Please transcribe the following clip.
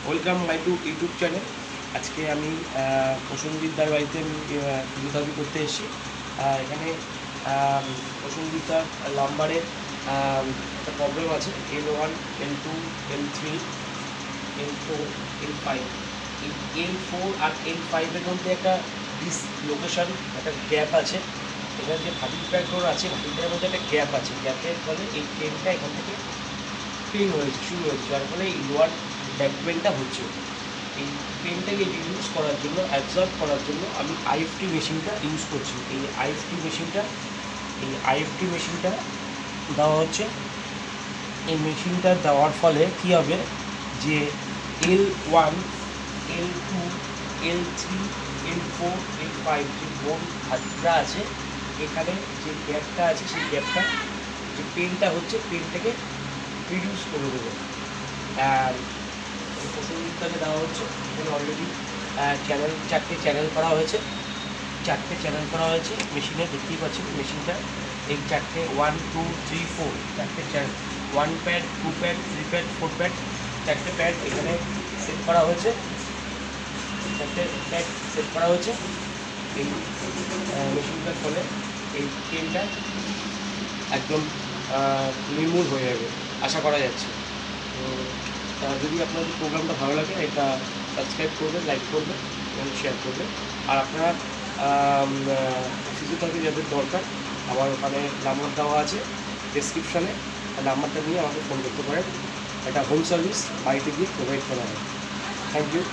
Welcome my to YouTube channel. আজকে আমি প্রসেনজিৎদার বাড়িতে ফিজিওথেরাপি করতে এসেছি। এখানে প্রসেনজিৎদার লাম্বারের একটা প্রবলেম আছে, L1, L2, L3, L4, L5। এই L4 আর L5-এর মধ্যে একটা ডিসলোকেশন, একটা গ্যাপ আছে। এখানে যে ভার্টিব্রাল আছে, ভার্টিব্রালের মধ্যে একটা গ্যাপ আছে। গ্যাপের ফলে এই পেনটা এখান থেকে শুরু হয়েছে, যার ফলে এই লোয়ার ব্যাক পেনটা হচ্ছে। এই পেনটাকে রিডিউস করার জন্য, অ্যাবজর্ব করার জন্য আমি আইএফটি মেশিনটা ইউজ করছি। এই আইএফটি মেশিনটা দেওয়া হচ্ছে। এই মেশিনটা দেওয়ার ফলে কী হবে, যে L1, L2, L3, L4, L5 যে বোন ভার্টিব্রা আছে, এখানে যে গ্যাপটা আছে, সেই গ্যাপটা, যে পেনটা হচ্ছে, পেনটাকে রিডিউস করে দেবে। আর প্রসেনজিৎদাকে দেওয়া হচ্ছে। এখানে অলরেডি চারটে চ্যানেল করা হয়েছে। মেশিনে দেখতেই পাচ্ছেন মেশিনটা। এই চারটে 1, 2, 3, 4 চারটে channel, 1 pad, 2 pad, 3 pad, 4 pad, চারটে প্যাড এখানে সেট করা হয়েছে। এই মেশিনটার ফলে এই পেনটা একদম নির্মূল হয়ে যাবে আশা করা যাচ্ছে। তো যদি আপনাদের প্রোগ্রামটা ভালো লাগে, এটা সাবস্ক্রাইব করবেন, লাইক করবেন এবং শেয়ার করবেন। আর আপনারা ফিজিওথেরাপি যাদের দরকার, আমার ওখানে নাম্বার দেওয়া আছে ডেসক্রিপশানে। নাম্বারটা নিয়ে আমাকে ফোন করতে পারেন। এটা হোম সার্ভিস বাড়িতে গিয়ে প্রোভাইড করা হয়। Thank you.